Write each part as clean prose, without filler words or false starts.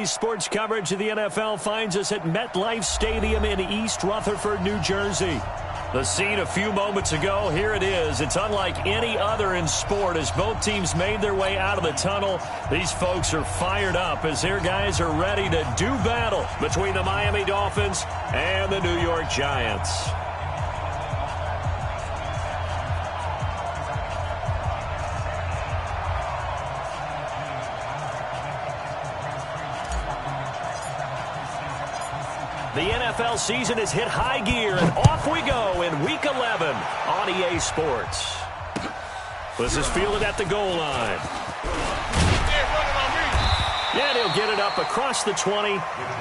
Today's sports coverage of the NFL finds us at MetLife Stadium in East Rutherford, New Jersey. The scene a few moments ago, here it is. It's unlike any other in sport as both teams made their way out of the tunnel. These folks are fired up as their guys are ready to do battle between the Miami Dolphins and the New York Giants. The NFL season has hit high gear, and off we go in Week 11 on EA Sports. This is fielded at the goal line. And he'll get it up across the 20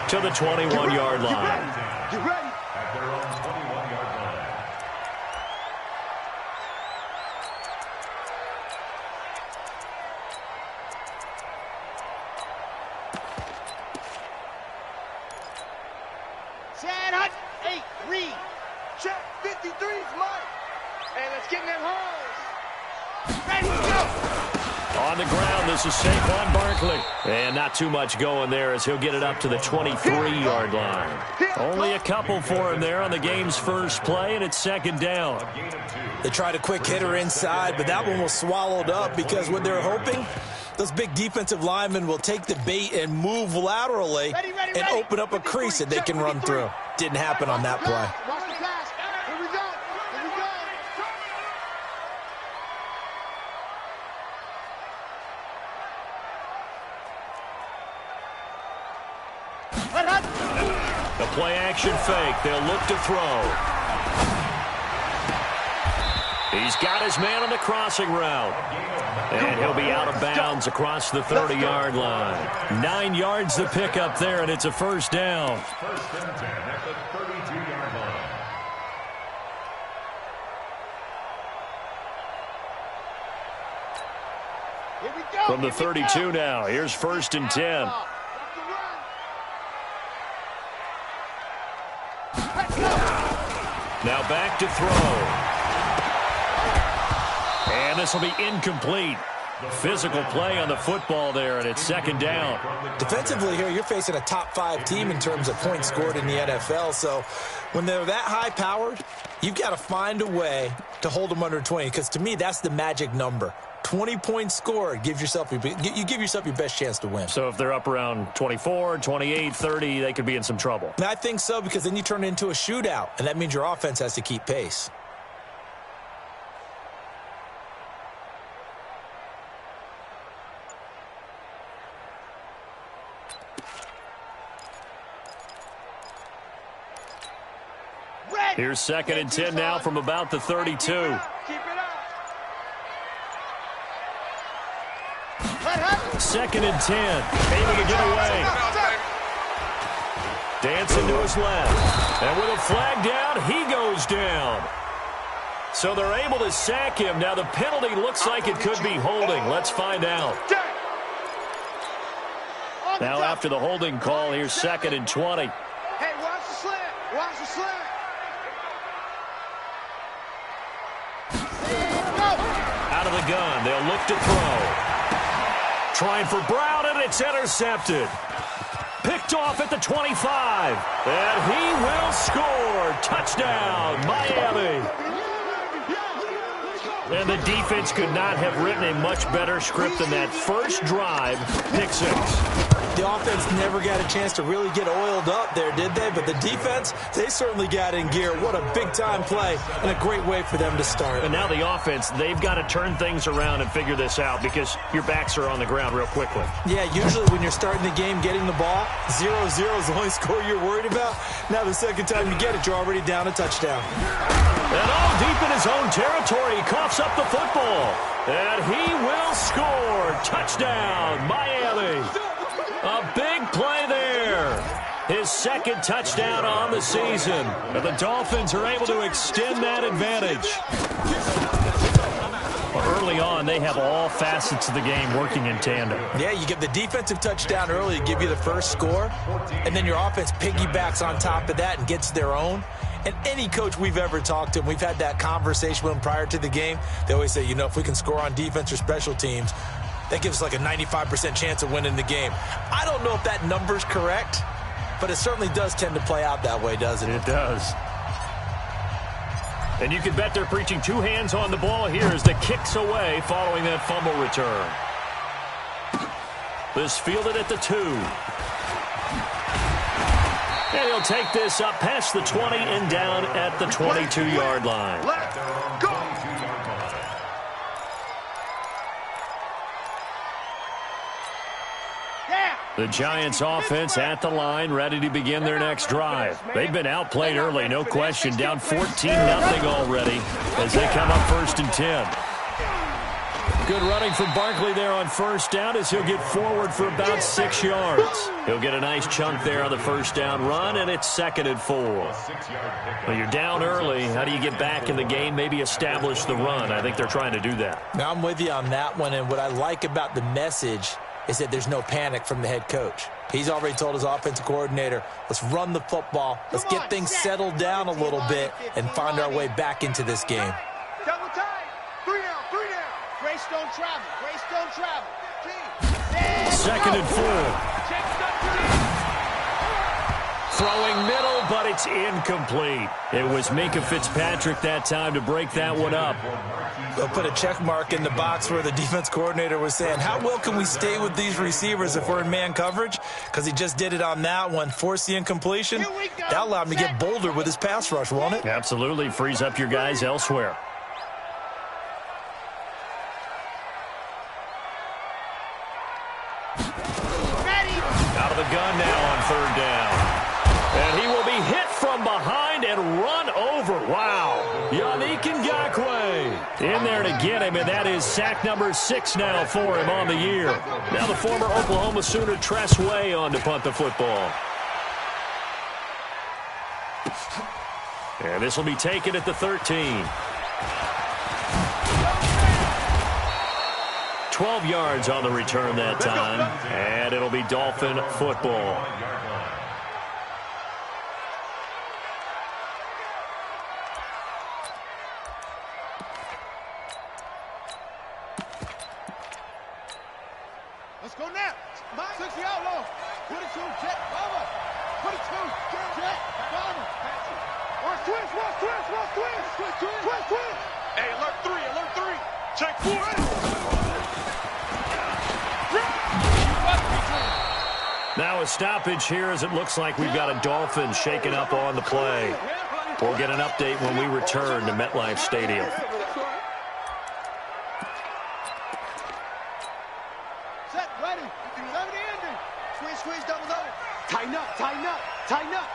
to the 21-yard line. Get ready. At their own 21-yard line. Chad Hut, 8, Reed. Check, 53's Mike. Hey, let's get in them holes. Ready to go. On the ground, this is Saquon Barkley. And not too much going there as he'll get it up to the 23-yard line. Only a couple for him there on the game's first play, and it's second down. They tried a quick hitter inside, but that one was swallowed up because what they're hoping, those big defensive linemen will take the bait and move laterally and open up a crease that they can run through. Didn't happen on that play. Watch the pass. Here we go. Here we go. The play action fake. They'll look to throw. He's got his man on the crossing route. And he'll be out of bounds across the 30-yard line. 9 yards to pick up there, and it's a first down. First and 10 at the 32-yard line. Here we go. From the 32 now, here's first and 10. Now back to throw. And this will be incomplete. Physical play on the football there, and it's second down. Defensively here, you're facing a top-5 team in terms of points scored in the NFL. So when they're that high-powered, you've got to find a way to hold them under 20, because to me, that's the magic number. 20 points scored, you give yourself your best chance to win. So if they're up around 24, 28, 30, they could be in some trouble. And I think so, because then you turn it into a shootout, and that means your offense has to keep pace. Here's second and 10 now from about the 32. Keep it up. Second and 10. Able to get away. Dancing to his left. And with a flag down, he goes down. So they're able to sack him. Now the penalty looks like it could be holding. Let's find out. Now after the holding call, here's second and 20. Hey, watch the slant. Watch the slant. Out of the gun, they'll look to throw. Trying for Brown, and it's intercepted. Picked off at the 25. And he will score. Touchdown, Miami. And the defense could not have written a much better script than that first drive, pick 6. The offense never got a chance to really get oiled up there, did they? But the defense, they certainly got in gear. What a big-time play and a great way for them to start. And now the offense, they've got to turn things around and figure this out because your backs are on the ground real quickly. Yeah, usually when you're starting the game, getting the ball, 0-0 is the only score you're worried about. Now the second time you get it, you're already down a touchdown. And all deep in his own territory, he coughs up the football. And he will score. Touchdown, Miami. A big play there. His second touchdown on the season. And the Dolphins are able to extend that advantage. Well, early on, they have all facets of the game working in tandem. Yeah, you get the defensive touchdown early to give you the first score, and then your offense piggybacks on top of that and gets their own. And any coach we've ever talked to, and we've had that conversation with them prior to the game, they always say, you know, if we can score on defense or special teams, that gives like a 95% chance of winning the game. I don't know if that number's correct, but it certainly does tend to play out that way, doesn't it? It does. And you can bet they're preaching two hands on the ball here as the kick's away following that fumble return. This fielded at the 2. And he'll take this up past the 20 and down at the 22-yard line. Let's go. The Giants offense at the line, ready to begin their next drive. They've been outplayed early, no question, down 14-0 already as they come up 1st and 10. Good running from Barkley there on first down as he'll get forward for about 6 yards. He'll get a nice chunk there on the first down run, and it's 2nd and 4. Well, you're down early. How do you get back in the game, maybe establish the run? I think they're trying to do that. Now, I'm with you on that one, and what I like about the message is that there's no panic from the head coach. He's already told his offensive coordinator, let's run the football, let's get things settled down a little bit and find our way back into this game. Double time. 3 down, 3 down. Grace don't travel. Grace don't travel. 2nd and 4. Throwing middle, but it's incomplete. It was Minka Fitzpatrick that time to break that one up. They'll put a check mark in the box where the defense coordinator was saying, how well can we stay with these receivers if we're in man coverage? Because he just did it on that one. Force the incompletion. That allowed him to get bolder with his pass rush, won't it? Absolutely. Frees up your guys elsewhere. Out of the gun now on 3rd down. And he will be hit from behind and run over. Wow. Yannick Ngakoue in there to get him, and that is sack number 6 now for him on the year. Now the former Oklahoma Sooner Tress Way on to punt the football. And this will be taken at the 13. 12 yards on the return that time, and it'll be Dolphin football. Let's go now. 60 out low. 22, jet, bomber. 22, jet, bomber. Watch twist, watch twist, watch twist. Twist, twist. Hey, alert 3, alert 3. Check 4. Now a stoppage here as it looks like we've got a Dolphin shaken up on the play. We'll get an update when we return to MetLife Stadium. Set, ready. 70 ending. Squeeze, squeeze, double, double. Tighten up, tighten up, tighten up.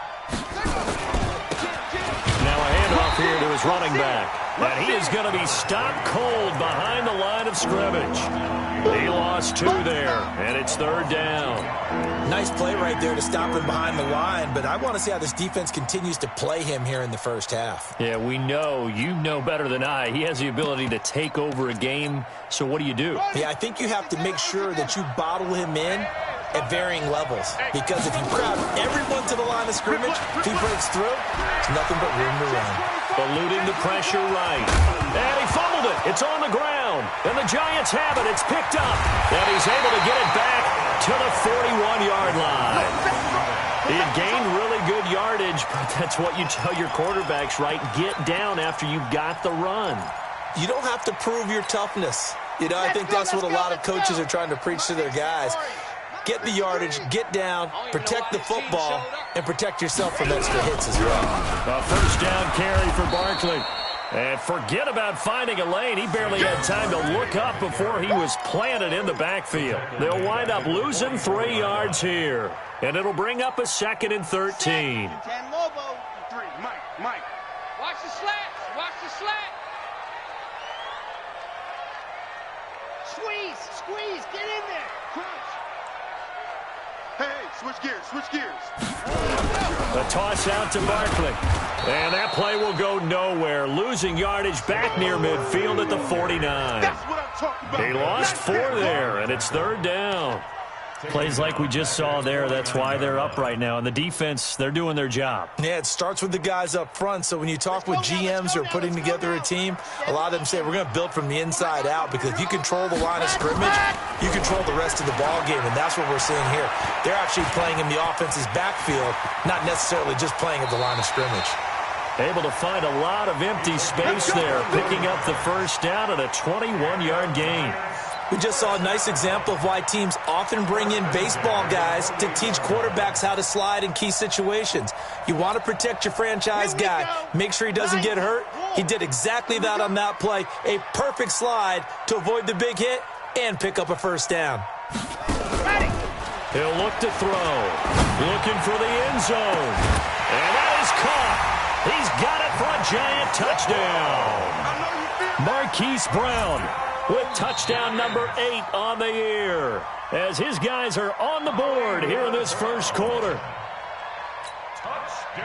Now a handoff here to his running back. And he is going to be stopped cold behind the line of scrimmage. He lost 2 there, and it's 3rd down. Nice play right there to stop him behind the line, but I want to see how this defense continues to play him here in the first half. Yeah, we know. You know better than I. He has the ability to take over a game, so what do you do? Yeah, I think you have to make sure that you bottle him in at varying levels, because if you crowd everyone to the line of scrimmage, if he breaks through, it's nothing but room to run. Eluding the pressure right. And he fumbled it. It's on the ground. And the Giants have it. It's picked up. And he's able to get it back to the 41-yard line. He had gained really good yardage, but that's what you tell your quarterbacks, right? Get down after you've got the run. You don't have to prove your toughness. You know, I think that's what a lot of coaches are trying to preach to their guys. Get the yardage, get down, protect the football, and protect yourself from extra hits as well. A first down carry for Barkley. And forget about finding a lane. He barely had time to look up before he was planted in the backfield. They'll wind up losing 3 yards here. And it'll bring up a 2nd and 13. 10 Lobo. 3, Mike. Watch the slats. Watch the slat. Squeeze. Get in there. Crunch. Hey, switch gears. A toss out to Barkley. And that play will go nowhere. Losing yardage back near midfield at the 49. That's what I'm talking about. He lost 4 there, and it's 3rd down. Plays like we just saw there, that's why they're up right now. And the defense, they're doing their job. Yeah, it starts with the guys up front. So when you talk with GMs who are putting together a team, a lot of them say we're going to build from the inside out, because if you control the line of scrimmage, you control the rest of the ball game, and that's what we're seeing here. They're actually playing in the offense's backfield, not necessarily just playing at the line of scrimmage. Able to find a lot of empty space there, picking up the first down at a 21-yard gain. We just saw a nice example of why teams often bring in baseball guys to teach quarterbacks how to slide in key situations. You want to protect your franchise guy. Make sure he doesn't get hurt. He did exactly that on that play. A perfect slide to avoid the big hit and pick up a first down. He'll look to throw. Looking for the end zone. And that is caught. He's got it for a giant touchdown. Marquise Brown with touchdown number 8 on the year, as his guys are on the board here in this first quarter.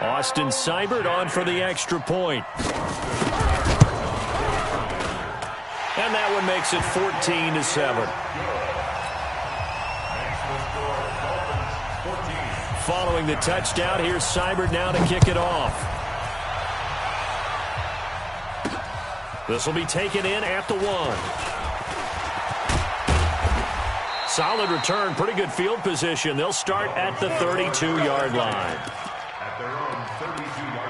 Austin Seibert on for the extra point. And that one makes it 14-7. Following the touchdown, here's Seibert now to kick it off. This will be taken in at the 1. Solid return, pretty good field position. They'll start at the 32-yard line. At their own 32-yard line.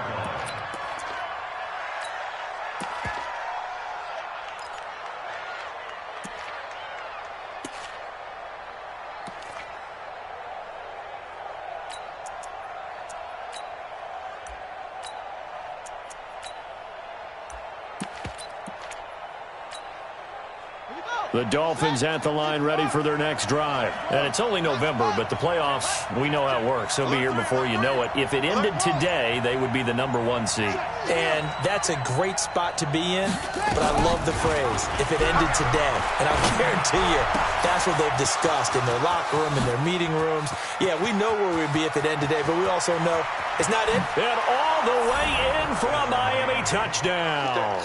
The Dolphins at the line ready for their next drive. And it's only November, but the playoffs, we know how it works. They'll be here before you know it. If it ended today, they would be the number 1 seed. And that's a great spot to be in, but I love the phrase, if it ended today. And I guarantee you, that's what they've discussed in their locker room, in their meeting rooms. Yeah, we know where we'd be if it ended today, but we also know it's not it. And all the way in for a Miami touchdown.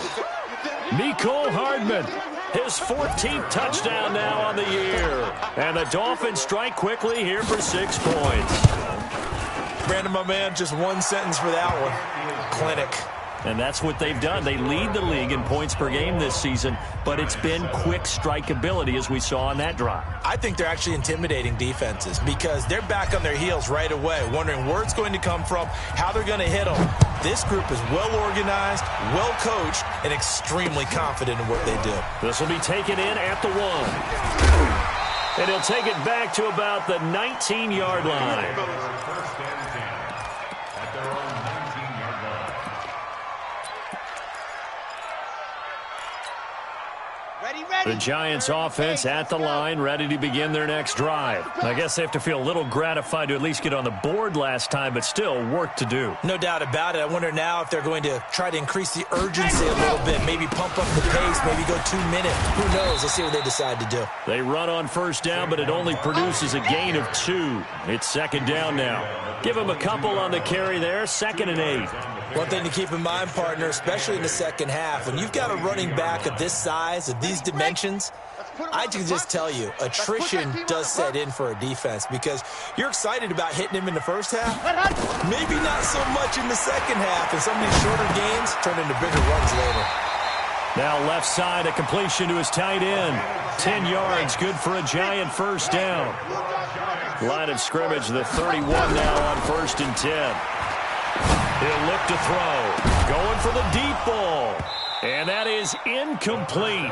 Mecole Hardman. His 14th touchdown now on the year. And the Dolphins strike quickly here for 6 points. Brandon, my man, just one sentence for that one. Clinic. And that's what they've done. They lead the league in points per game this season, but it's been quick strikeability as we saw on that drive. I think they're actually intimidating defenses because they're back on their heels right away, wondering where it's going to come from, how they're going to hit them. This group is well organized, well coached, and extremely confident in what they do. This will be taken in at the 1. And he'll take it back to about the 19-yard line. First and 10 at their own 19-yard line. The Giants offense at the line, ready to begin their next drive. I guess they have to feel a little gratified to at least get on the board last time, but still work to do. No doubt about it. I wonder now if they're going to try to increase the urgency a little bit, maybe pump up the pace, maybe go 2 minute. Who knows? Let's see what they decide to do. They run on first down, but it only produces a gain of 2. It's second down now. Give them a couple on the carry there, 2nd and 8. One thing to keep in mind, partner, especially in the second half, when you've got a running back of this size, of these dimensions, I can just tell you, attrition does set in for a defense because you're excited about hitting him in the first half, maybe not so much in the second half, and some of these shorter games turn into bigger runs later. Now left side, a completion to his tight end. 10 yards, good for a Giant first down. Line of scrimmage, the 31 now on 1st and 10. He'll look to throw. Going for the deep ball. And that is incomplete.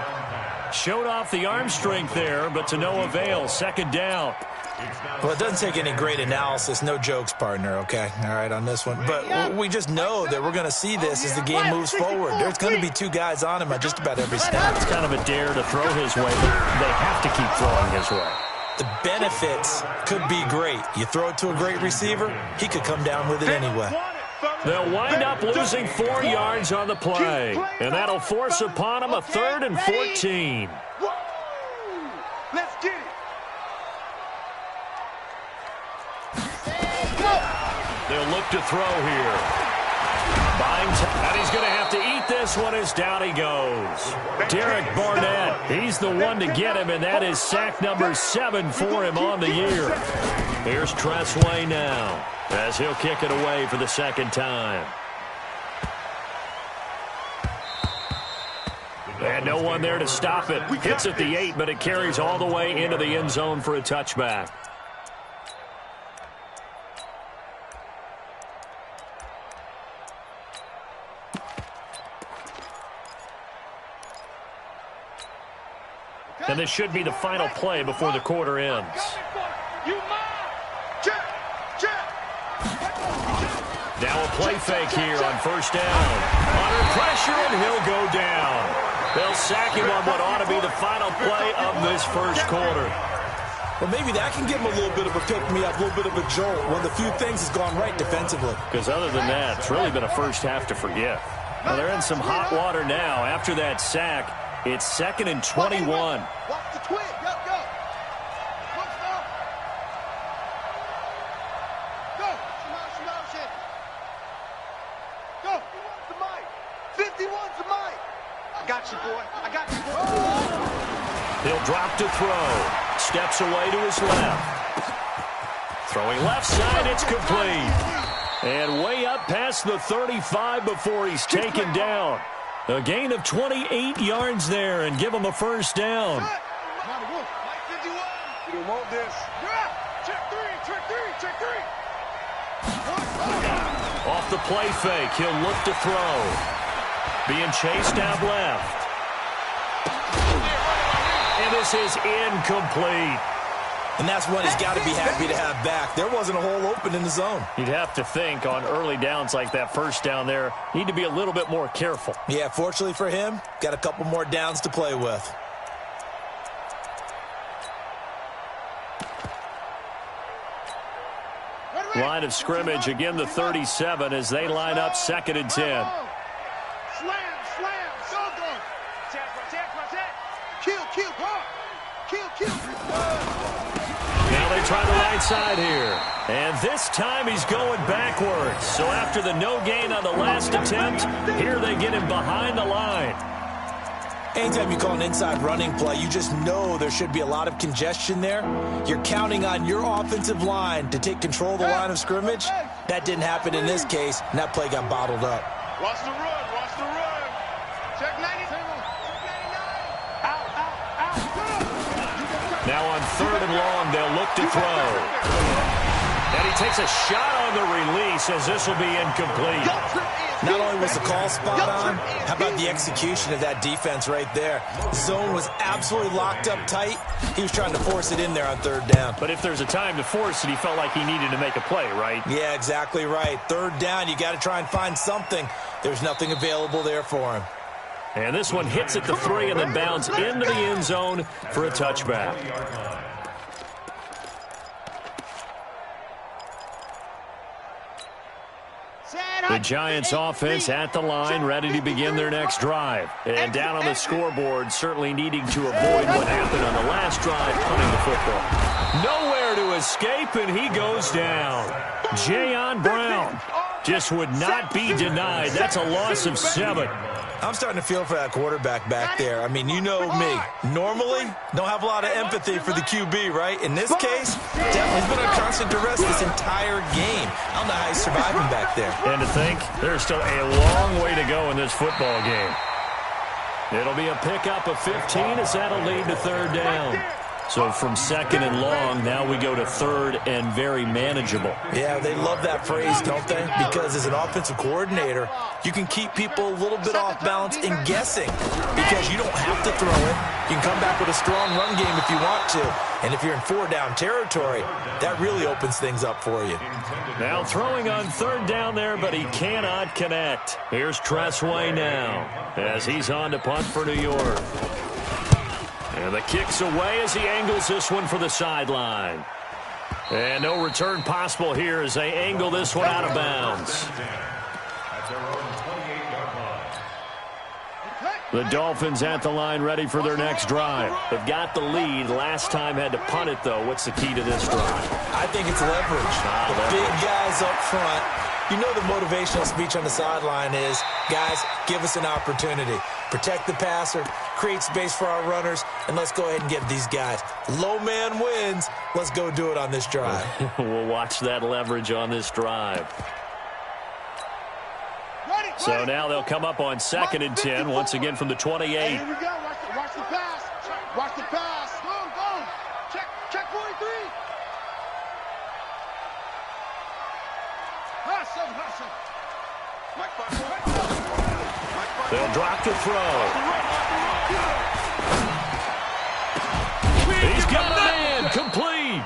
Showed off the arm strength there, but to no avail. Second down. Well, it doesn't take any great analysis. No jokes, partner, okay? All right, on this one. But we just know that we're going to see this as the game moves forward. There's going to be 2 guys on him at just about every snap. It's kind of a dare to throw his way, but they have to keep throwing his way. The benefits could be great. You throw it to a great receiver, he could come down with it anyway. They'll wind up losing 4 yards on the play, and that'll force upon them a 3rd and 14. Let's get it. They'll look to throw here. And he's going to have to eat this one as down he goes. Derek Barnett, he's the one to get him, and that is sack number 7 for him on the year. Here's Tressway now, as he'll kick it away for the second time. And no one there to stop it. Hits at the 8, but it carries all the way into the end zone for a touchback. And this should be the final play before the quarter ends. Now a play fake here on first down. Under pressure, and he'll go down. They'll sack him on what ought to be the final play of this first quarter. Well, maybe that can give him a little bit of a pick-me-up, a little bit of a jolt. One of the few things has gone right defensively. Because other than that, it's really been a first half to forget. Well, they're in some hot water now. After that sack, it's 2nd and 21. Watch the twin. Go, go. Go. Go. The mic. 51's the mic. I got you, boy. I got you, boy. He'll drop to throw. Steps away to his left. Throwing left side, it's complete. And way up past the 35 before he's taken down. A gain of 28 yards there and give him a first down. You want this. Check three. Off the play fake, he'll look to throw. Being chased out left. And this is incomplete. And that's one he's got to be happy to have back. There wasn't a hole open in the zone. You'd have to think on early downs like that first down there, need to be a little bit more careful. Yeah, fortunately for him, got a couple more downs to play with. Line of scrimmage, again the 37 as they line up 2nd and 10. Slam. Kill. Now they try the right side here. And this time he's going backwards. So after the no gain on the last attempt, here they get him behind the line. Anytime you call an inside running play, you just know there should be a lot of congestion there. You're counting on your offensive line to take control of the line of scrimmage. That didn't happen in this case, and that play got bottled up. Watch the run. Check 90. Now on 3rd and long, they'll look to throw. And he takes a shot on the release as this will be incomplete. Not only was the call spot on, how about the execution of that defense right there? Zone was absolutely locked up tight. He was trying to force it in there on 3rd down. But if there's a time to force it, he felt like he needed to make a play, right? Yeah, exactly right. 3rd down, you got to try and find something. There's nothing available there for him. And this one hits at the 3 and then bounds into the end zone for a touchback. The Giants offense at the line, ready to begin their next drive. And down on the scoreboard, certainly needing to avoid what happened on the last drive, punting the football. Nowhere to escape, and he goes down. Jayon Brown just would not be denied. That's a loss of 7. I'm starting to feel for that quarterback back there. I mean, you know me. Normally, don't have a lot of empathy for the QB, right? In this case, definitely been on constant duress this entire game. I don't know how he's surviving back there. And to think, there's still a long way to go in this football game. It'll be a pickup of 15 as that'll lead to 3rd down. So from 2nd and long, now we go to 3rd and very manageable. Yeah, they love that phrase, don't they? Because as an offensive coordinator, you can keep people a little bit off balance and guessing because you don't have to throw it. You can come back with a strong run game if you want to. And if you're in 4-down territory, that really opens things up for you. Now throwing on 3rd down there, but he cannot connect. Here's Tressway now as he's on to punt for New York. And the kick's away as he angles this one for the sideline. And no return possible here as they angle this one out of bounds. The Dolphins at the line ready for their next drive. They've got the lead. Last time had to punt it, though. What's the key to this drive? I think it's leverage. The big guys up front You know the motivational speech on the sideline is, guys, give us an opportunity. Protect the passer, create space for our runners, and let's go ahead and get these guys. Low man wins. Let's go do it on this drive. We'll watch that leverage on this drive. So now they'll come up on 2nd and 10, once again from the 28. Here we go. Watch the pass. Watch the pass. Go. Check 43. They'll drop to throw. He's got a man, complete.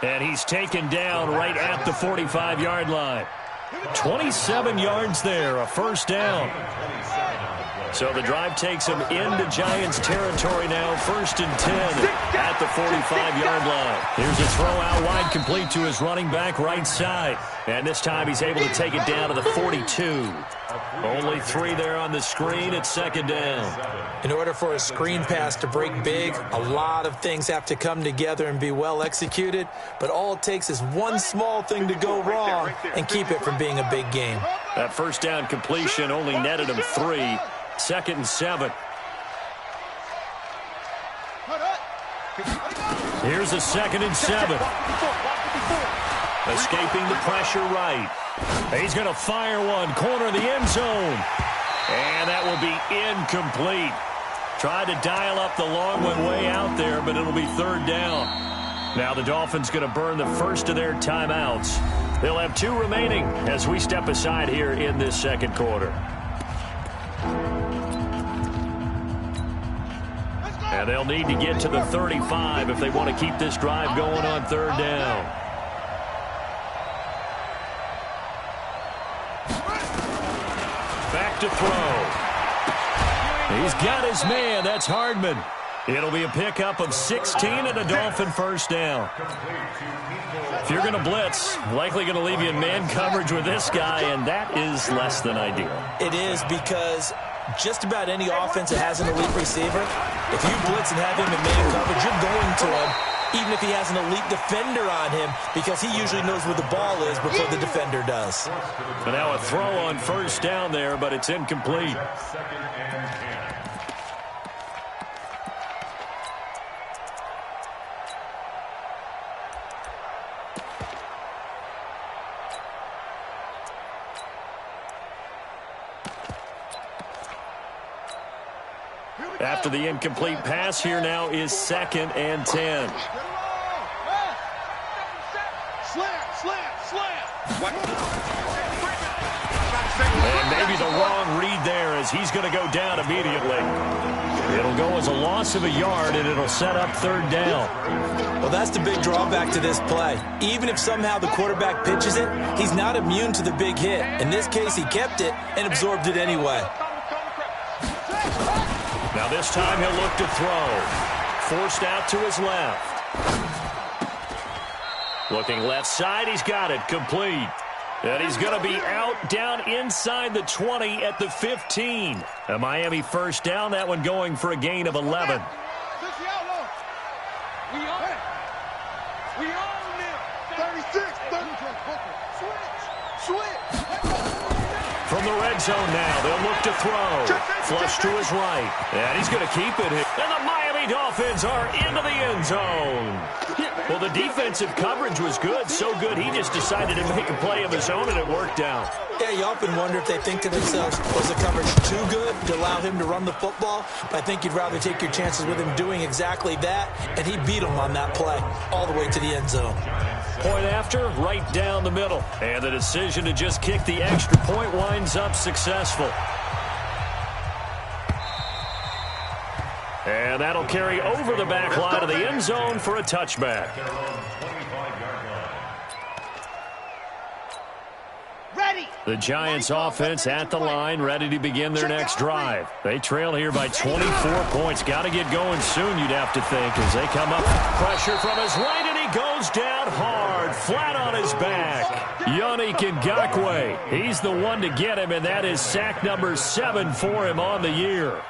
And he's taken down right at the 45-yard line. 27 yards there, a first down. So the drive takes him into Giants territory now, 1st and 10 at the 45-yard line. Here's a throw out wide, complete to his running back right side. And this time he's able to take it down to the 42. Only 3 there on the screen at 2nd down. In order for a screen pass to break big, a lot of things have to come together and be well executed. But all it takes is one small thing to go wrong and keep it from being a big game. That first down completion only netted him 3. 2nd and 7. Here's a 2nd and 7. Escaping the pressure right. He's going to fire one, corner of the end zone. And that will be incomplete. Tried to dial up the long one way out there, but it'll be 3rd down. Now the Dolphins going to burn the first of their timeouts. They'll have 2 remaining as we step aside here in this 2nd quarter. And they'll need to get to the 35 if they want to keep this drive going on 3rd down. Back to throw. He's got his man. That's Hardman. It'll be a pickup of 16 and a Dolphin first down. If you're going to blitz, likely going to leave you in man coverage with this guy, and that is less than ideal. It is, because just about any offense that has an elite receiver, if you blitz and have him in man coverage, you're going to him, even if he has an elite defender on him, because he usually knows where the ball is before the defender does. But now a throw on first down there, but it's incomplete. After the incomplete pass, here now is 2nd and 10. And maybe the wrong read there, as he's going to go down immediately. It'll go as a loss of a yard, and it'll set up 3rd down. Well, that's the big drawback to this play. Even if somehow the quarterback pitches it, he's not immune to the big hit. In this case, he kept it and absorbed it anyway. Now this time he'll look to throw. Forced out to his left. Looking left side, he's got it, complete. And he's going to be out down inside the 20 at the 15. A Miami first down, that one going for a gain of 11. From the red zone now, they'll look to throw. Flush to his right. And he's going to keep it. And the Miami Dolphins are into the end zone. Well, the defensive coverage was good. So good, he just decided to make a play of his own, and it worked out. Yeah, you often wonder if they think to themselves, was the coverage too good to allow him to run the football? But I think you'd rather take your chances with him doing exactly that, and he beat him on that play all the way to the end zone. Point after, right down the middle. And the decision to just kick the extra point winds up successful. And that'll carry over the back line of the end zone for a touchback. The Giants offense at the line, ready to begin their next drive. They trail here by 24 points. Got to get going soon, you'd have to think, as they come up. Pressure from his right, and he goes down hard, flat on his back. Yannick Ngakoue, he's the one to get him, and that is sack number 7 for him on the year.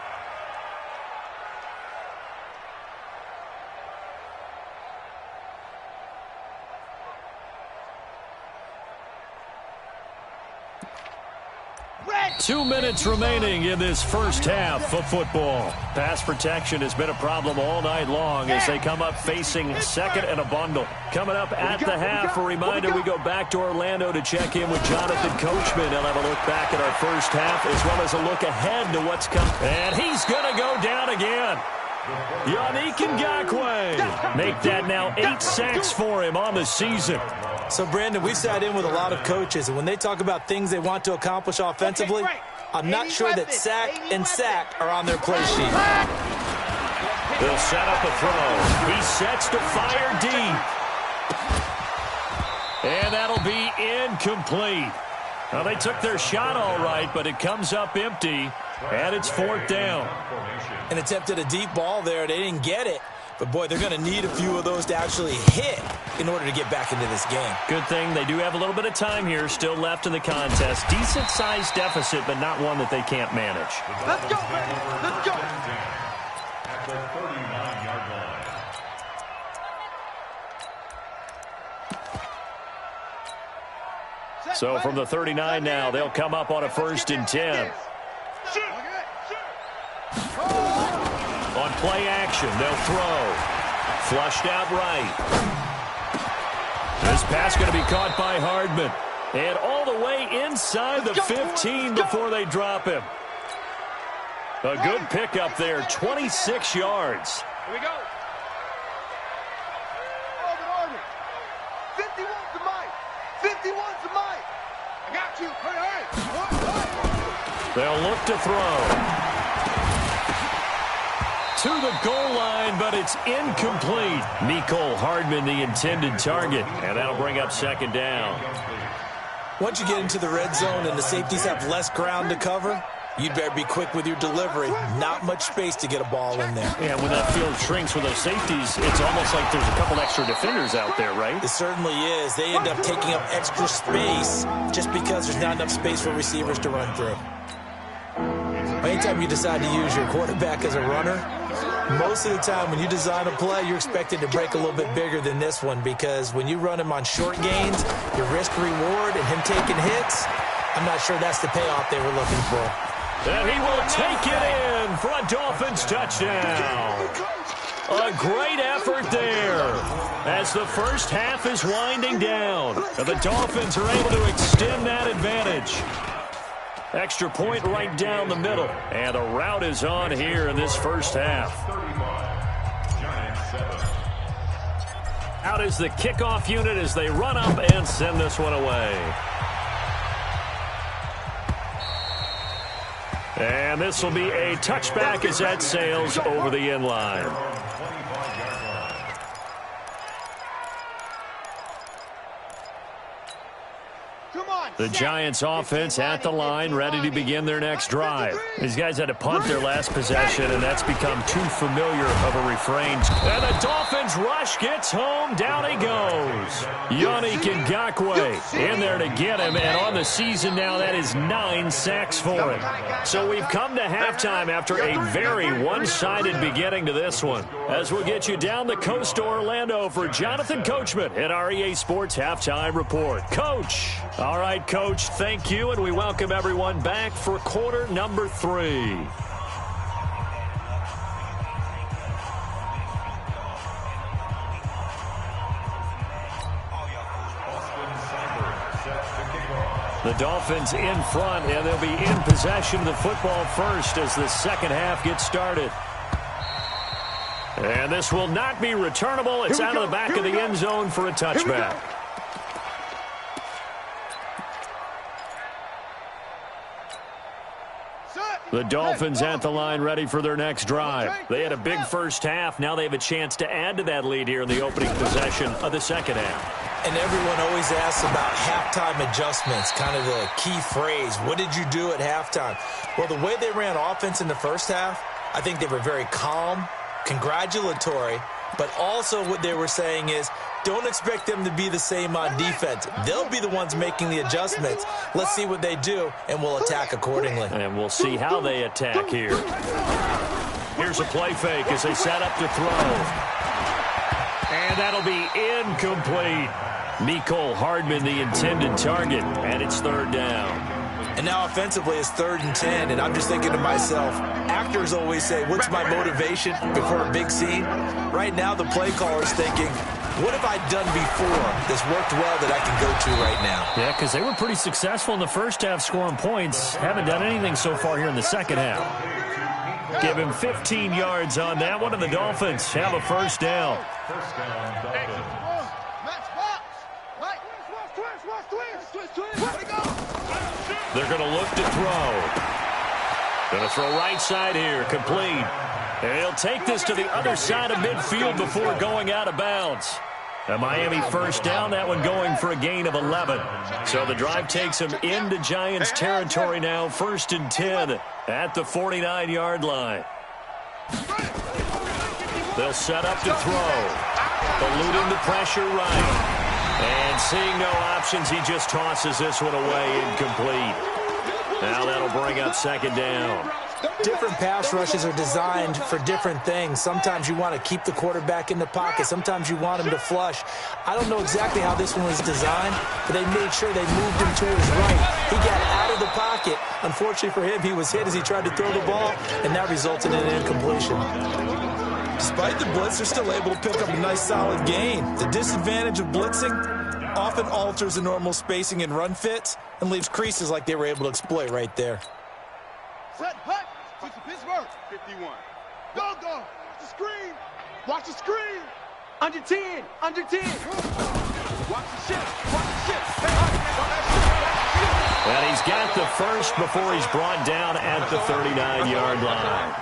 2 minutes remaining in this first half of football. Pass protection has been a problem all night long as they come up facing second and a bundle. Coming up at the half, a reminder we go back to Orlando to check in with Jonathan Coachman. He'll have a look back at our first half as well as a look ahead to what's coming. And he's going to go down again. Yannick Ngakoue. Make that now 8 sacks for him on the season. So, Brandon, we've sat in with a lot of coaches, and when they talk about things they want to accomplish offensively, I'm not sure that sack and sack are on their play sheet. They'll set up a throw. He sets to fire deep. And that'll be incomplete. Well, they took their shot all right, but it comes up empty, and it's 4th down. And attempted a deep ball there. They didn't get it. But, boy, they're going to need a few of those to actually hit in order to get back into this game. Good thing they do have a little bit of time here still left in the contest. Decent-sized deficit, but not one that they can't manage. Let's go, baby. Let's go. At the 39-yard line. So from the 39 now, they'll come up on a 1st and 10. On play action, they'll throw. Flushed out right. This pass going to be caught by Hardman. And all the way inside the 15 before they drop him. A good pickup there, 26 yards. Here we go. Orbit. 51's the mic. 51's the mic. I got you. Hurry. They'll look to throw. To the goal line, but it's incomplete. Mecole Hardman, the intended target, and that'll bring up 2nd down. Once you get into the red zone and the safeties have less ground to cover, you'd better be quick with your delivery. Not much space to get a ball in there. Yeah, when that field shrinks with those safeties, it's almost like there's a couple extra defenders out there, right? It certainly is. They end up taking up extra space just because there's not enough space for receivers to run through. Anytime you decide to use your quarterback as a runner, most of the time when you design a play, you're expected to break a little bit bigger than this one because when you run him on short gains, your risk-reward and him taking hits, I'm not sure that's the payoff they were looking for. And he will take it in for a Dolphins touchdown. A great effort there as the first half is winding down. And the Dolphins are able to extend that advantage. Extra point right down the middle. And the route is on here in this first half. Out is the kickoff unit as they run up and send this one away. And this will be a touchback as that sails over the end line. The Giants offense at the line, ready to begin their next drive. These guys had to punt their last possession, and that's become too familiar of a refrain. And the Dolphins rush gets home. Down he goes. Yannick Ngakoue in there to get him, and on the season now, that is 9 sacks for him. So we've come to halftime after a very one-sided beginning to this one. As we'll get you down the coast to Orlando for Jonathan Coachman at our EA Sports Halftime Report. Coach. All right, Coach, thank you, and we welcome everyone back for quarter number 3. The Dolphins in front, and they'll be in possession of the football first as the second half gets started. And this will not be returnable. It's out of the back of the end zone for a touchback. The Dolphins at the line ready for their next drive. They had a big first half. Now they have a chance to add to that lead here in the opening possession of the second half. And everyone always asks about halftime adjustments, kind of the key phrase. What did you do at halftime? Well, the way they ran offense in the first half, I think they were very calm, congratulatory, but also what they were saying is, don't expect them to be the same on defense. They'll be the ones making the adjustments. Let's see what they do, and we'll attack accordingly. And we'll see how they attack here. Here's a play fake as they set up to throw. And that'll be incomplete. Mecole Hardman, the intended target, and it's third down. And now offensively it's 3rd and 10, and I'm just thinking to myself, actors always say, what's my motivation before a big scene? Right now the play caller's thinking, what have I done before that's worked well that I can go to right now? Yeah, because they were pretty successful in the first half scoring points. Haven't done anything so far here in the second half. Give him 15 yards on that one, and the Dolphins have a first down. First down, Dolphins. They're going to look to throw. Going to throw right side here, complete. And he'll take this to the other side of midfield before going out of bounds. A Miami first down, that one going for a gain of 11. So the drive takes him into Giants territory now, 1st and 10 at the 49-yard line. They'll set up to throw. Eluding the pressure right. And seeing no options, he just tosses this one away, incomplete. Now that'll bring up 2nd down. Different pass rushes are designed for different things. Sometimes you want to keep the quarterback in the pocket. Sometimes you want him to flush. I don't know exactly how this one was designed, but they made sure they moved him to his right. He got out of the pocket. Unfortunately for him, he was hit as he tried to throw the ball, and that resulted in an incompletion. Despite the blitz, they're still able to pick up a nice solid gain. The disadvantage of blitzing often alters the normal spacing and run fits and leaves creases like they were able to exploit right there. Set, hut, switch to Pittsburgh. 51. Go. Watch the screen. Watch the screen. Under 10. Watch the shit. And he's got the first before he's brought down at the 39-yard line.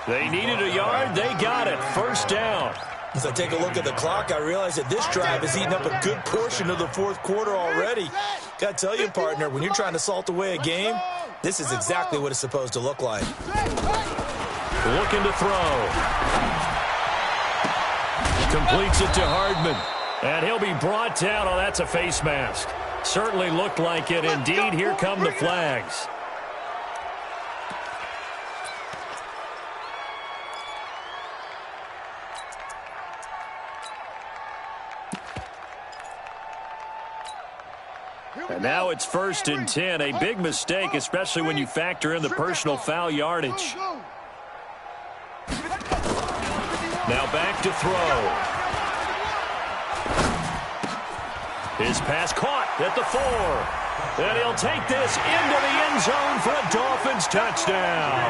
They needed a yard. They got it. First down. As I take a look at the clock, I realize that this drive has eaten up a good portion of the 4th quarter already. Got to tell you, partner, when you're trying to salt away a game, this is exactly what it's supposed to look like. Looking to throw. Completes it to Hardman. And he'll be brought down. Oh, that's a face mask. Certainly looked like it. Indeed, here come the flags. And now it's 1st and 10. A big mistake, especially when you factor in the personal foul yardage. Now back to throw. His pass caught at the 4. And he'll take this into the end zone for a Dolphins touchdown.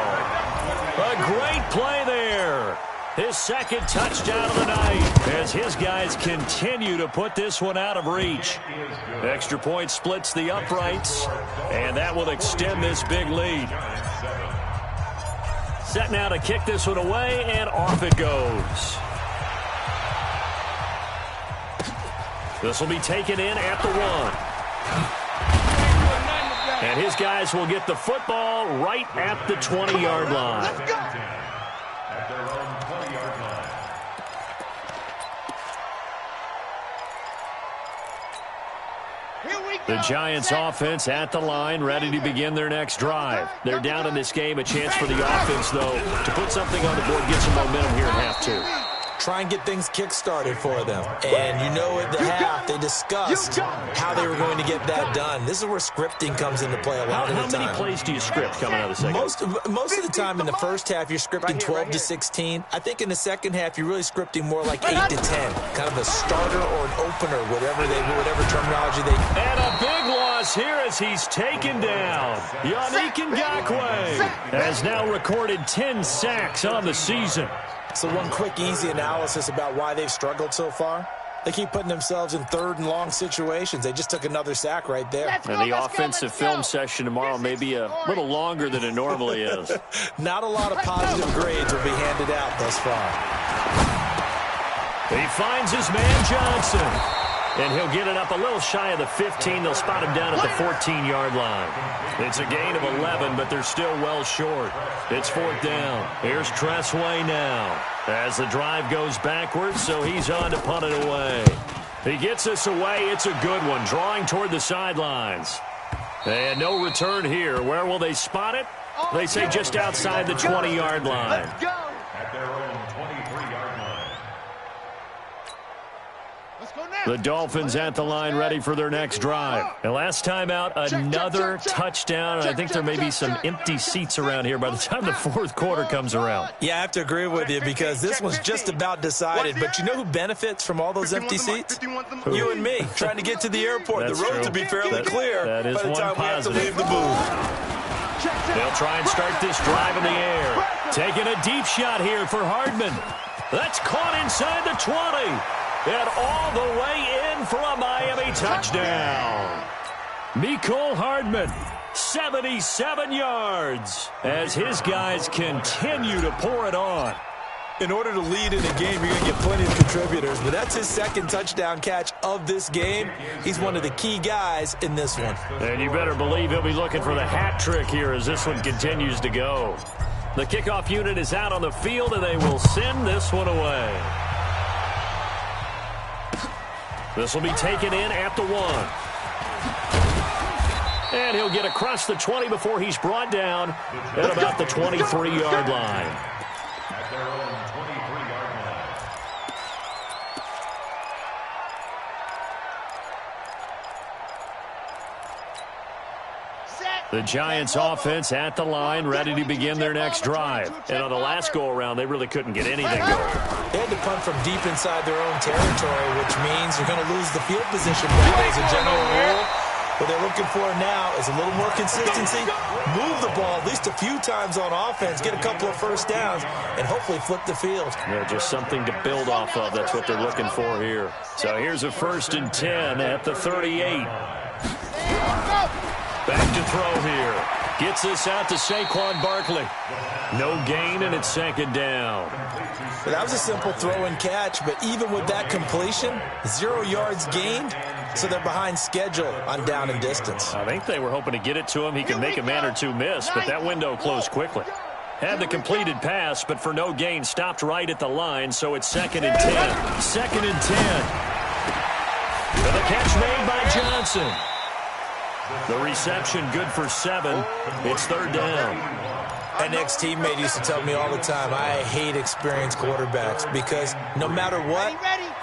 A great play there. His 2nd touchdown of the night as his guys continue to put this one out of reach. Extra point splits the uprights, and that will extend this big lead. Set now to kick this one away, and off it goes. This will be taken in at the 1. And his guys will get the football right at the 20-yard line. At their own 20-yard line. The Giants offense at the line, ready to begin their next drive. They're down in this game. A chance for the offense, though, to put something on the board, get some momentum here in half 2. Try and get things kick-started for them. And you know at the half, they discussed how they were going to get that done. This is where scripting comes into play a lot of the time. How many plays do you script coming out of the second? Most of the time in the first half, you're scripting 12 to 16. I think in the second half, you're really scripting more like 8 to 10. Kind of a starter or an opener, whatever terminology they... And a big loss here as he's taken down. Yannick Ngakoue has now recorded 10 sacks on the season. So one quick, easy analysis about why they've struggled so far. They keep putting themselves in 3rd and long situations. They just took another sack right there. And the offensive film session tomorrow may be a little longer than it normally is. Not a lot of positive grades will be handed out thus far. He finds his man Johnson. And he'll get it up a little shy of the 15. They'll spot him down at the 14-yard line. It's a gain of 11, but they're still well short. It's 4th down. Here's Tressway now. As the drive goes backwards, so he's on to punt it away. He gets this away. It's a good one, drawing toward the sidelines. And no return here. Where will they spot it? They say just outside the 20-yard line. At their own 23-yard line. Let's go now. The Dolphins at the line ready for their next drive. And last time out, another touchdown. And I think there may be some empty seats around here by the time the fourth quarter comes around. Yeah, I have to agree with you because this one's just about decided. But you know who benefits from all those empty seats? You and me, trying to get to the airport. That's the roads true. will be fairly clear that is by the one time positive. we have to leave the booth. They'll try and start this drive in the air. Taking a deep shot here for Hardman. That's caught inside the 20. And all the way in for a Miami touchdown. Mecole Hardman, 77 yards, as his guys continue to pour it on. In order to lead in a game, you're going to get plenty of contributors, but that's his second touchdown catch of this game. He's one of the key guys in this one. And you better believe he'll be looking for the hat trick here as this one continues to go. The kickoff unit is out on the field, and they will send this one away. This will be taken in at the 1. And he'll get across the 20 before he's brought down at about the 23-yard line. At their own 23-yard line. The Giants offense at the line, ready to begin their next drive. And on the last go-around, they really couldn't get anything going. They had to punt from deep inside their own territory, which means you're going to lose the field position battle as a general rule. What they're looking for now is a little more consistency, move the ball at least a few times on offense, get a couple of first downs, and hopefully flip the field. Yeah, just something to build off of. That's what they're looking for here. So here's a 1st and 10 at the 38. Back to throw here. Gets this out to Saquon Barkley. No gain, and it's 2nd down. But that was a simple throw and catch, but even with that completion, 0 yards gained, so they're behind schedule on down and distance. I think they were hoping to get it to him. He could make a man or two miss, but that window closed quickly. Had the completed pass, but for no gain, stopped right at the line, so it's 2nd and 10. 2nd and 10. And the catch made by Johnson. The reception good for 7. It's 3rd down. An ex-teammate used to tell me all the time, I hate experienced quarterbacks because no matter what,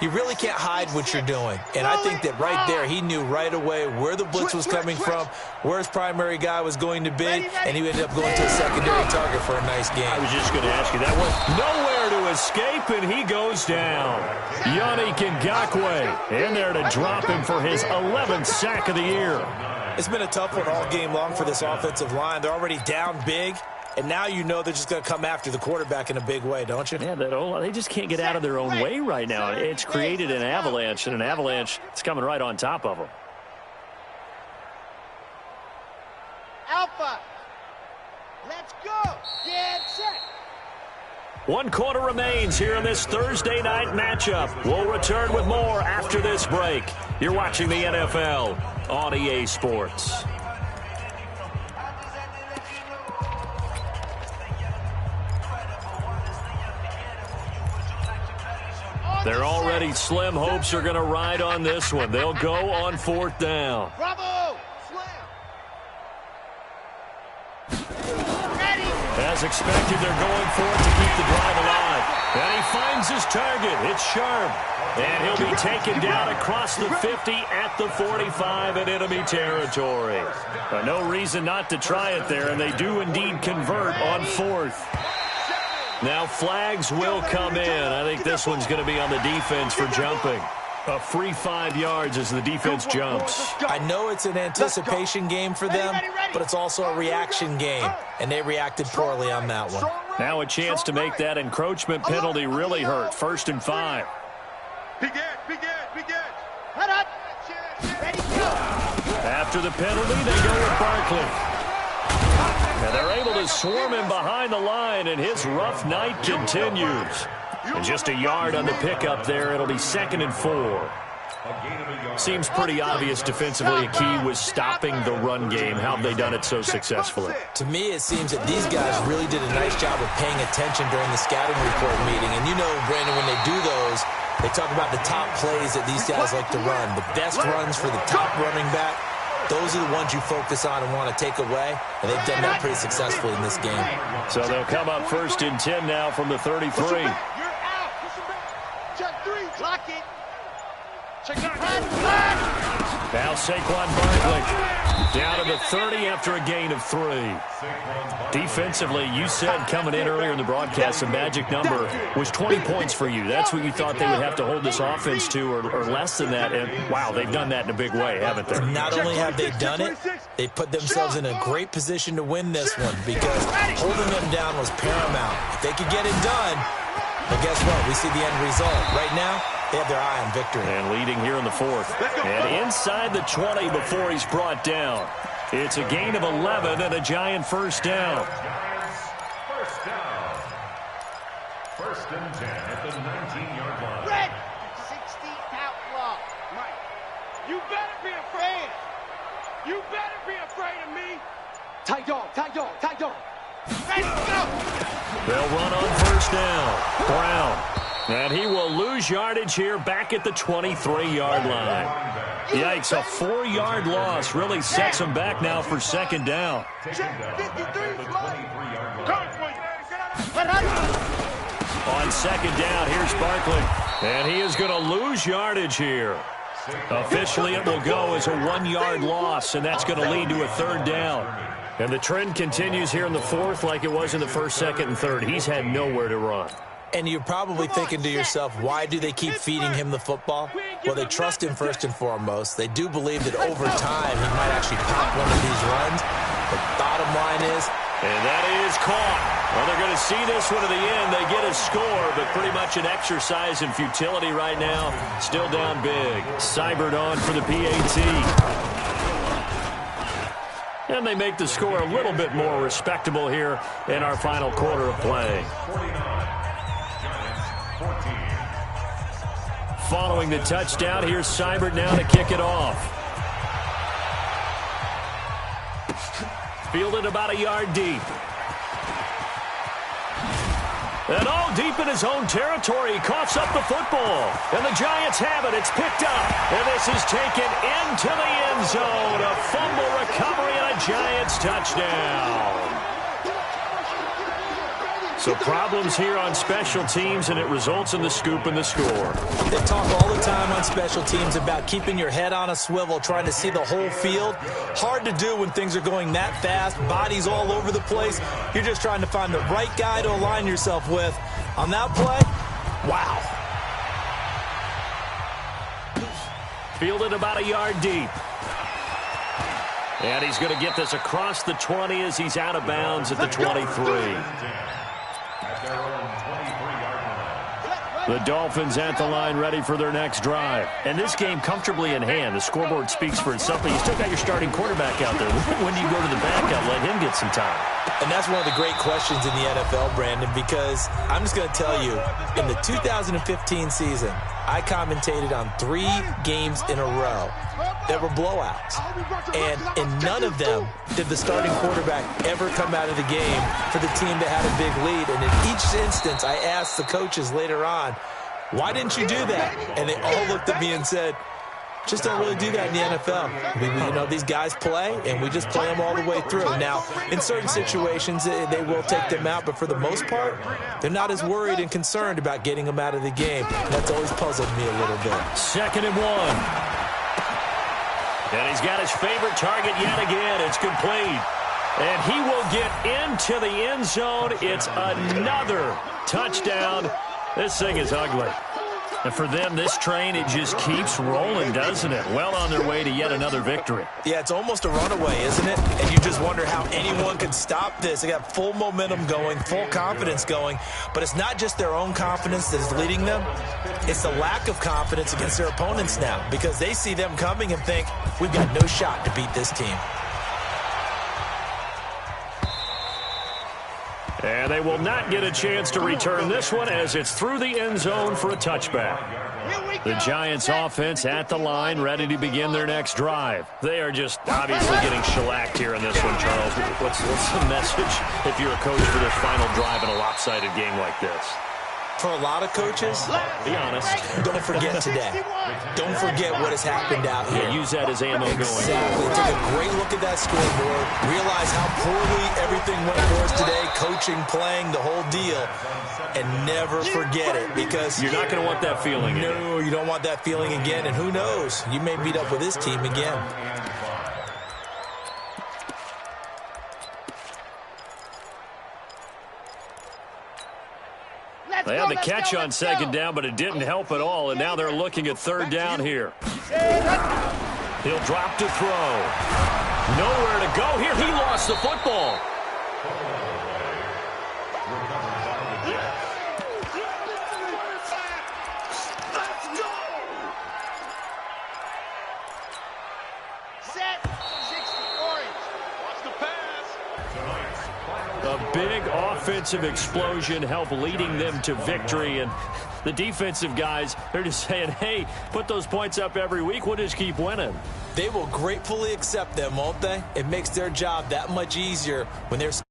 you really can't hide what you're doing. And I think that right there, he knew right away where the blitz was coming from, where his primary guy was going to be, and he ended up going to a secondary target for a nice game. I was just going to ask you, that one nowhere to escape, and he goes down. Yannick Ngakoue in there to drop him for his 11th sack of the year. It's been a tough one all game long for this offensive line. They're already down big, and now you know they're just going to come after the quarterback in a big way, don't you? Yeah, they just can't get out of their own way right now. It's created an avalanche, and an avalanche is coming right on top of them. Alpha, let's go. Get set. 1 quarter remains here in this Thursday night matchup. We'll return with more after this break. You're watching the NFL on EA Sports. They're already slim hopes are going to ride on this one. They'll go on 4th down. Bravo. As expected, they're going for it to keep the drive alive. And he finds his target. It's Sharp. And he'll be taken down across the 50 at the 45 in enemy territory. But no reason not to try it there, and they do indeed convert on 4th. Now flags will come in. I think this one's going to be on the defense for jumping. A free 5 yards as the defense jumps. I know it's an anticipation game for them, but it's also a reaction game, and they reacted poorly on that one. Now a chance to make that encroachment penalty really hurt. 1st and 5. Begin. Head up. Ready, go. After the penalty, they go with Barkley. And they're able to swarm him behind the line, and his rough night continues. And just a yard on the pickup there. It'll be 2nd and 4. Seems pretty obvious defensively a key was stopping the run game. How have they done it so successfully? To me, it seems that these guys really did a nice job of paying attention during the scouting report meeting. And you know, Brandon, when they do those, they talk about the top plays that these guys like to run. The best runs for the top running back. Those are the ones you focus on and want to take away, and they've done that pretty successfully in this game. So they'll come up 1st and 10 now from the 33. You're out. Check 3. Lock it. Now Saquon Barkley down to the 30 after a gain of 3. Defensively, you said coming in earlier in the broadcast, the magic number was 20 points for you. That's what you thought they would have to hold this offense to, or less than that. And, wow, they've done that in a big way, haven't they? Not only have they done it, they put themselves in a great position to win this one because holding them down was paramount. If they could get it done, well, guess what? We see the end result. Right now, they have their eye on victory. And leading here in the 4th. And inside the 20 before he's brought down. It's a gain of 11 and a Giant first down. First down. 1st and 10 at the 19-yard line. Red. 60 out block. Mike, you better be afraid. You better be afraid of me. Tight dog, tight dog, tight dog. Ready, go. They'll run on first down. Brown. And he will lose yardage here back at the 23-yard line. Yikes, a 4-yard loss really sets him back now for 2nd down. On 2nd down, here's Barkley. And he is going to lose yardage here. Officially, it will go as a 1-yard loss, and that's going to lead to a 3rd down. And the trend continues here in the 4th like it was in the 1st, 2nd, and 3rd. He's had nowhere to run. And you're probably thinking to yourself, why do they keep feeding him the football? Well, they trust him first and foremost. They do believe that over time he might actually pop one of these runs. The bottom line is... And that is caught. Well, they're going to see this one to the end. They get a score, but pretty much an exercise in futility right now. Still down big. Seibert on for the PAT. And they make the score a little bit more respectable here in our final quarter of play. Following the touchdown, here's Seibert now to kick it off. Fielded about a yard deep. And deep in his own territory, he coughs up the football. And the Giants have it. It's picked up. And this is taken into the end zone. A fumble recovery and a Giants touchdown. So problems here on special teams, and it results in the scoop and the score. They talk all the time on special teams about keeping your head on a swivel, trying to see the whole field. Hard to do when things are going that fast, bodies all over the place. You're just trying to find the right guy to align yourself with. On that play, wow. Fielded about a yard deep. And he's going to get this across the 20 as he's out of bounds at the 23. The Dolphins at the line, ready for their next drive. And this game comfortably in hand. The scoreboard speaks for itself, but you still got your starting quarterback out there. When do you go to the backup, let him get some time? And that's one of the great questions in the NFL, Brandon, because I'm just going to tell you, in the 2015 season, I commentated on 3 games in a row that were blowouts. And in none of them did the starting quarterback ever come out of the game for the team that had a big lead. And in each instance, I asked the coaches later on, why didn't you do that? And they all looked at me and said, just don't really do that in the NFL. These guys play, and we just play them all the way through. Now, in certain situations, they will take them out, but for the most part, they're not as worried and concerned about getting them out of the game. That's always puzzled me a little bit. 2nd and 1. And he's got his favorite target yet again. It's complete. And he will get into the end zone. It's another touchdown. This thing is ugly. And for them, this train, it just keeps rolling, doesn't it? Well on their way to yet another victory. Yeah, it's almost a runaway, isn't it? And you just wonder how anyone could stop this. They got full momentum going, full confidence going. But it's not just their own confidence that is leading them. It's the lack of confidence against their opponents now, because they see them coming and think, we've got no shot to beat this team. And they will not get a chance to return this one as it's through the end zone for a touchback. The Giants offense at the line, ready to begin their next drive. They are just obviously getting shellacked here in this one, Charles. What's the message if you're a coach for this final drive in a lopsided game like this? for a lot of coaches, be honest, don't forget today. Don't forget what has happened out here. Use that as ammo going. Exactly. Take a great look at that scoreboard. Realize how poorly everything went for us today, coaching, playing, the whole deal. And never forget it, because you're not going to want that feeling. No, you don't want that feeling again. And who knows? You may meet up with this team again. They had the catch on second down, but it didn't help at all, and now they're looking at third down here. He'll drop to throw. Nowhere to go here. He lost the football. A big offensive explosion helped leading them to victory, and the defensive guys, they're just saying, hey, put those points up every week, we'll just keep winning. They will gratefully accept them, won't they? It makes their job that much easier when there's